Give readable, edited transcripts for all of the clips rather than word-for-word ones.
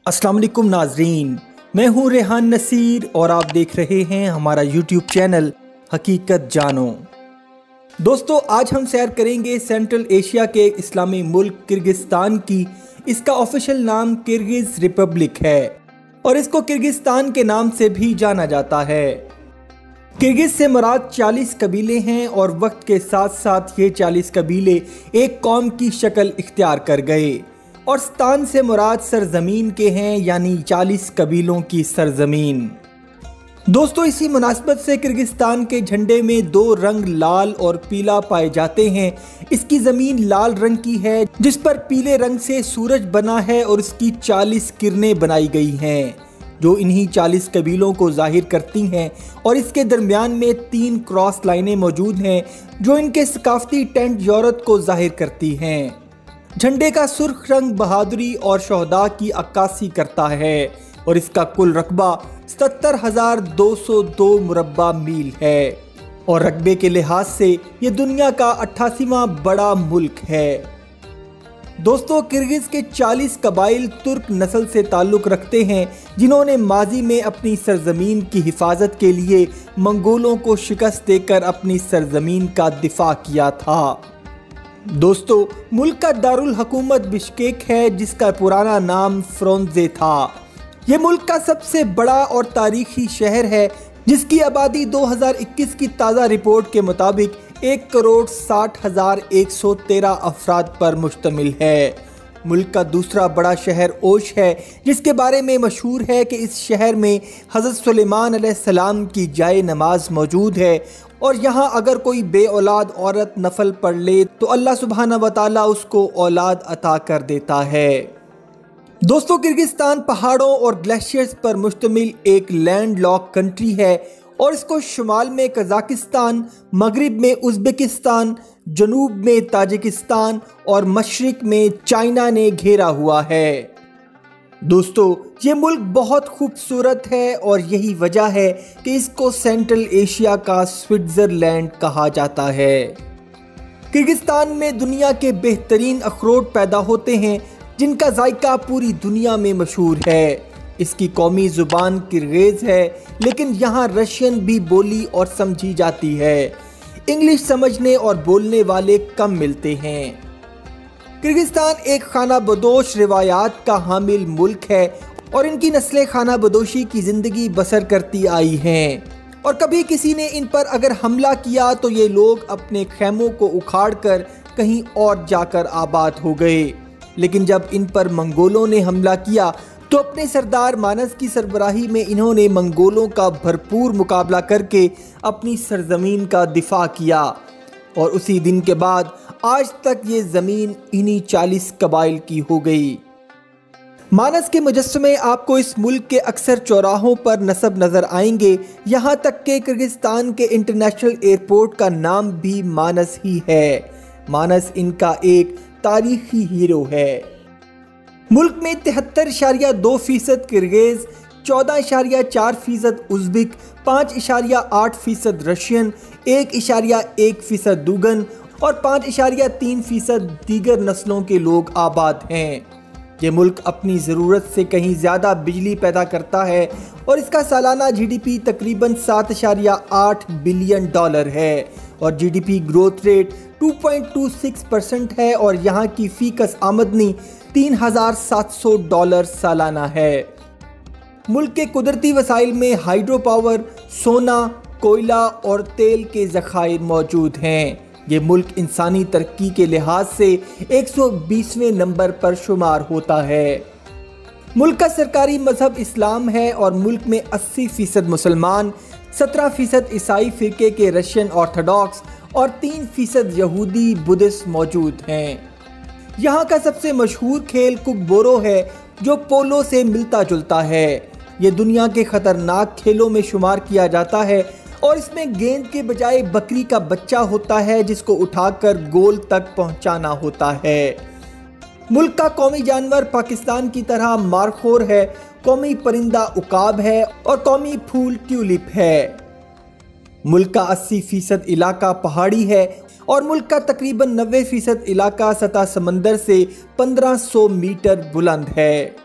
अस्सलाम वालेकुम नाजरीन, मैं हूं रेहान नसीर और आप देख रहे हैं हमारा यूट्यूब चैनल हकीकत जानो। दोस्तों, आज हम सैर करेंगे सेंट्रल एशिया के इस्लामी मुल्क किर्गिस्तान की। इसका ऑफिशियल नाम किर्गिज रिपब्लिक है और इसको किर्गिस्तान के नाम से भी जाना जाता है। किर्गिज से मुराद 40 कबीले हैं और वक्त के साथ साथ ये 40 कबीले एक कौम की शक्ल इख्तियार कर गए और स्तान से मुराद सरजमीन के हैं, यानी 40 कबीलों की सरजमीन। दोस्तों, इसी मुनासबत से किर्गिस्तान के झंडे में दो रंग लाल और पीला पाए जाते हैं। इसकी ज़मीन लाल रंग की है जिस पर पीले रंग से सूरज बना है और इसकी 40 किरणें बनाई गई हैं जो इन्हीं 40 कबीलों को जाहिर करती हैं। और इसके दरमियान में 3 क्रॉस लाइनें मौजूद हैं जो इनके सकाफती टेंट यूरत को जाहिर करती हैं। झंडे का सुर्ख रंग बहादुरी और शहदा की अक्कासी करता है और इसका कुल रकबा 77,202 मुरब्बा मील है और रकबे के लिहाज से ये दुनिया का 88वां बड़ा मुल्क है। दोस्तों, किर्गिज के 40 कबाइल तुर्क नस्ल से ताल्लुक़ रखते हैं जिन्होंने माजी में अपनी सरजमीन की हिफाजत के लिए मंगोलों को शिकस्त देकर अपनी सरजमीन का दिफा किया था। दोस्तों, मुल्क का दारुल हुकूमत बिश्केक है जिसका पुराना नाम फ्रोंजे था। ये मुल्क का सबसे बड़ा और तारीखी शहर है जिसकी आबादी 2021 की ताज़ा रिपोर्ट के मुताबिक 1,60,113 अफराद पर मुश्तमिल है। मुल्क का दूसरा बड़ा शहर ओश है जिसके बारे में मशहूर है कि इस शहर में हज़रत सुलेमान अलैहिस्सलाम की जाए नमाज मौजूद है और यहाँ अगर कोई बे औलाद औरत नफल पढ़ ले तो अल्लाह सुब्हानहू व तआला उसको औलाद अता कर देता है। दोस्तों, किर्गिस्तान पहाड़ों और ग्लेशियर्स पर मुश्तमिल एक लैंड लॉक कंट्री है और इसको शुमाल में कजाकिस्तान, मगरिब में उज़्बेकिस्तान, जनूब में ताजिकिस्तान और मशरिक में चाइना ने घेरा हुआ है। दोस्तों, ये मुल्क बहुत खूबसूरत है और यही वजह है कि इसको सेंट्रल एशिया का स्विट्ज़रलैंड कहा जाता है। किर्गिस्तान में दुनिया के बेहतरीन अखरोट पैदा होते हैं जिनका जायका पूरी दुनिया में मशहूर है। इसकी कौमी ज़ुबान किर्गिज़ है लेकिन यहाँ रशियन भी बोली और समझी जाती है। इंग्लिश समझने और बोलने वाले कम मिलते हैं। किर्गिस्तान एक खाना बदोश रिवायात का हामिल मुल्क है और इनकी नस्लें खाना बदोशी की ज़िंदगी बसर करती आई हैं और कभी किसी ने इन पर अगर हमला किया तो ये लोग अपने खैमों को उखाड़कर कहीं और जाकर आबाद हो गए। लेकिन जब इन पर मंगोलों ने हमला किया तो अपने सरदार मानस की सरबराही में इन्होंने मंगोलों का भरपूर मुकाबला करके अपनी सरजमीन का दिफा किया और उसी दिन के बाद आज तक ये ज़मीन इन्हीं 40 कबाइल की हो गई। मानस के मुजस्समे आपको इस मुल्क के अक्सर चौराहों पर नस्ब नज़र आएंगे। यहाँ तक कि किर्गिस्तान के इंटरनेशनल एयरपोर्ट का नाम भी मानस ही है। मानस इनका एक तारीखी हीरो है। मुल्क में 73.2% किर्गिज, 14.4% उज़्बेक, 5.8% रशियन, 1.1% दुगन और 5.3% दीगर नस्लों के लोग आबाद हैं। ये मुल्क अपनी ज़रूरत से कहीं ज़्यादा बिजली पैदा करता है और इसका सालाना GDP तकरीबन $7.8 बिलियन है और GDP ग्रोथ रेट 2.26% है और यहाँ की फ़ीकस आमदनी $3,700 सालाना है। मुल्क के कुदरती वसाइल में हाइड्रो पावर, सोना, कोयला और तेल के ज़खायर मौजूद हैं। ये मुल्क इंसानी तरक्की के लिहाज से 120वें नंबर पर शुमार होता है। मुल्क का सरकारी मजहब इस्लाम है और मुल्क में 80% मुसलमान, 17% ईसाई फ़िरके के रशियन ऑर्थोडॉक्स और 3% यहूदी बुद्धिस्ट मौजूद हैं। यहाँ का सबसे मशहूर खेल कुकबोरो है जो पोलो से मिलता जुलता है। ये दुनिया के ख़तरनाक खेलों में शुमार किया जाता है और इसमें गेंद के बजाय बकरी का बच्चा होता है जिसको उठाकर गोल तक पहुँचाना होता है। मुल्क का कौमी जानवर पाकिस्तान की तरह मारखोर है, कौमी परिंदा उकाब है और कौमी फूल ट्यूलिप है। मुल्क का 80% इलाका पहाड़ी है और मुल्क का तकरीबन 90% इलाका सतह समंदर से 1500 मीटर बुलंद है।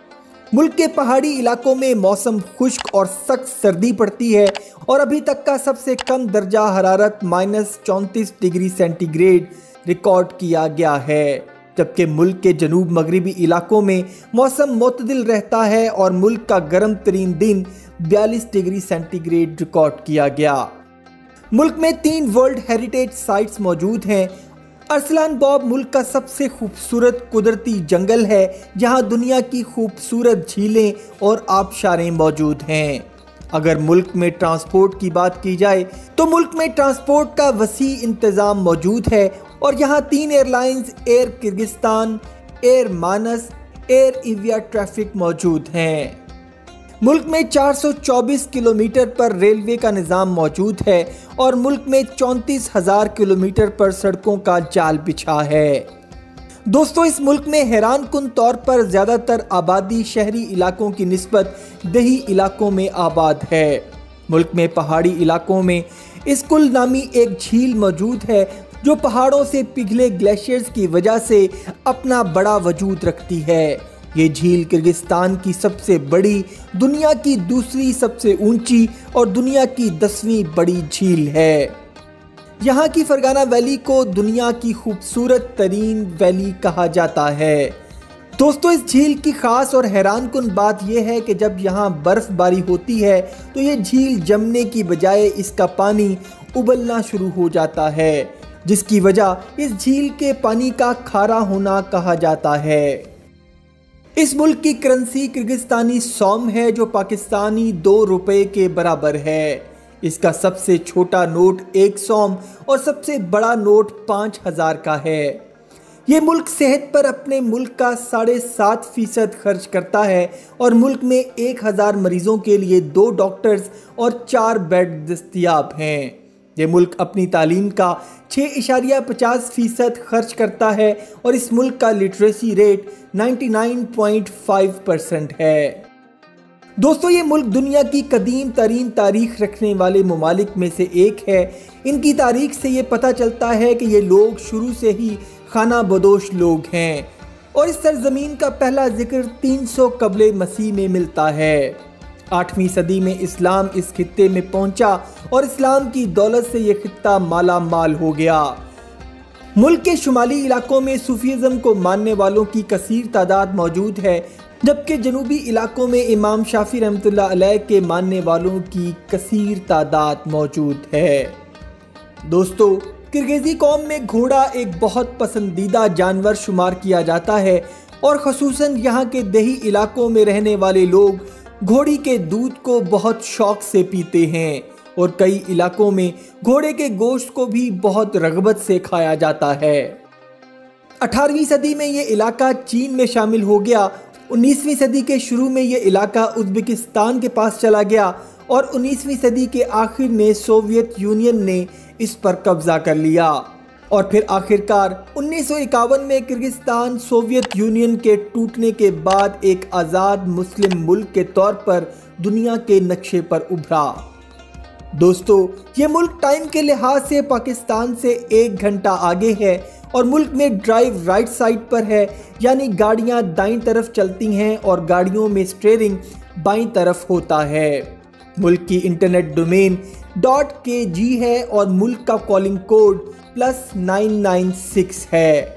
मुल्क के पहाड़ी इलाकों में मौसम खुश्क और सख्त सर्दी पड़ती है और अभी तक का सबसे कम दर्जा हरारत -34 डिग्री सेंटीग्रेड रिकॉर्ड किया गया है, जबकि मुल्क के जनूब मगरिबी इलाकों में मौसम मुतदिल रहता है और मुल्क का गर्म तरीन दिन 42 डिग्री सेंटीग्रेड रिकॉर्ड किया गया। मुल्क में 3 वर्ल्ड हेरिटेज साइट्स मौजूद हैं। अरसलान बॉब मुल्क का सबसे खूबसूरत कुदरती जंगल है, जहां दुनिया की खूबसूरत झीलें और आबशारें मौजूद हैं। अगर मुल्क में ट्रांसपोर्ट की बात की जाए तो मुल्क में ट्रांसपोर्ट का वसी इंतज़ाम मौजूद है और यहाँ 3 एयरलाइंस एयर किर्गिस्तान, एयर मानस, एयर एविया ट्रैफिक मौजूद हैं। मुल्क में 424 किलोमीटर पर रेलवे का निज़ाम मौजूद है और मुल्क में 34,000 किलोमीटर पर सड़कों का जाल बिछा है। दोस्तों, इस मुल्क में हैरानकुन तौर पर ज़्यादातर आबादी शहरी इलाकों की निस्बत देही इलाकों में आबाद है। मुल्क में पहाड़ी इलाकों में इस्कुल नामी एक झील मौजूद है जो पहाड़ों से पिघले ग्लेशियर्स की वजह से अपना बड़ा वजूद रखती है। ये झील किर्गिस्तान की सबसे बड़ी, दुनिया की दूसरी सबसे ऊंची और दुनिया की 10वीं बड़ी झील है। यहाँ की फरगाना वैली को दुनिया की खूबसूरत तरीन वैली कहा जाता है। दोस्तों, इस झील की खास और हैरानकुन बात यह है कि जब यहाँ बर्फबारी होती है तो ये झील जमने की बजाय इसका पानी उबलना शुरू हो जाता है, जिसकी वजह इस झील के पानी का खारा होना कहा जाता है। इस मुल्क की करेंसी किर्गिस्तानी सौम है जो पाकिस्तानी 2 रुपए के बराबर है। इसका सबसे छोटा नोट 1 सौम और सबसे बड़ा नोट 5,000 का है। ये मुल्क सेहत पर अपने मुल्क का 7.5% खर्च करता है और मुल्क में 1,000 मरीजों के लिए 2 डॉक्टर्स और 4 बेड दस्तयाब हैं। ये मुल्क अपनी तालीम का 6.50% खर्च करता है और इस मुल्क का लिटरेसी रेट 99.5% है। दोस्तों, ये मुल्क दुनिया की कदीम तरीन तारीख रखने वाले ममालिक में से एक है। इनकी तारीख से ये पता चलता है कि ये लोग शुरू से ही खाना बदोश लोग हैं और इस सरजमीन का पहला जिक्र 300 कबले मसीह में मिलता है। 8वीं सदी में इस्लाम इस खित्ते में पहुंचा और इस्लाम की दौलत से ये खित्ता माला माल हो गया। मुल्क के शुमाली इलाकों में सूफीज़म को मानने वालों की कसीर तादाद मौजूद है, जबकि जनूबी इलाकों में इमाम शाफी रहमतुल्लाह अलैह के मानने वालों की कसीर तादाद मौजूद है। दोस्तों, किर्गिज़ी कौम में घोड़ा एक बहुत पसंदीदा जानवर शुमार किया जाता है और ख़ुसूसन यहाँ के देही इलाकों में रहने वाले लोग घोड़ी के दूध को बहुत शौक से पीते हैं और कई इलाकों में घोड़े के गोश्त को भी बहुत रग़बत से खाया जाता है। 18वीं सदी में ये इलाका चीन में शामिल हो गया। 19वीं सदी के शुरू में ये इलाका उज़्बेकिस्तान के पास चला गया और 19वीं सदी के आखिर में सोवियत यूनियन ने इस पर कब्जा कर लिया और फिर आखिरकार 1951 में किर्गिस्तान सोवियत यूनियन के टूटने के बाद एक आज़ाद मुस्लिम मुल्क के तौर पर दुनिया के नक्शे पर उभरा। दोस्तों, ये मुल्क टाइम के लिहाज से पाकिस्तान से 1 घंटा आगे है और मुल्क में ड्राइव राइट साइड पर है, यानी गाड़ियां दाईं तरफ चलती हैं और गाड़ियों में स्टीयरिंग बाईं तरफ होता है। मुल्क की इंटरनेट डोमेन .kg है और मुल्क का कॉलिंग कोड +996 है।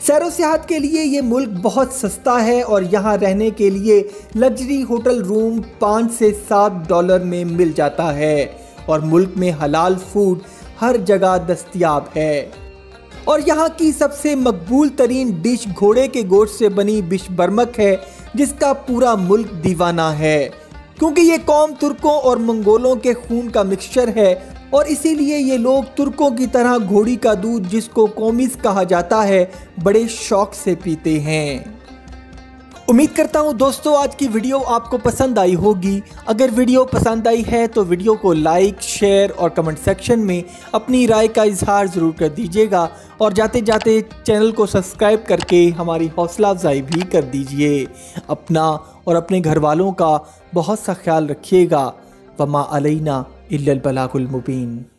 सैरो सियाहत के लिए ये मुल्क बहुत सस्ता है और यहाँ रहने के लिए लग्जरी होटल रूम 5 से 7 डॉलर में मिल जाता है और मुल्क में हलाल फूड हर जगह दस्तयाब है। और यहाँ की सबसे मकबूल तरीन डिश घोड़े के गोश्त से बनी बिशबर्मक है, जिसका पूरा मुल्क दीवाना है, क्योंकि ये कौम तुर्कों और मंगोलों के खून का मिक्सचर है और इसीलिए ये लोग तुर्कों की तरह घोड़ी का दूध, जिसको कोमिस कहा जाता है, बड़े शौक से पीते हैं। उम्मीद करता हूँ दोस्तों आज की वीडियो आपको पसंद आई होगी। अगर वीडियो पसंद आई है तो वीडियो को लाइक, शेयर और कमेंट सेक्शन में अपनी राय का इजहार ज़रूर कर दीजिएगा और जाते जाते चैनल को सब्सक्राइब करके हमारी हौसला अफजाई भी कर दीजिए। अपना और अपने घर वालों का बहुत सा ख्याल रखिएगा। वमा अलैना इल्लल बलागुल मुबीन।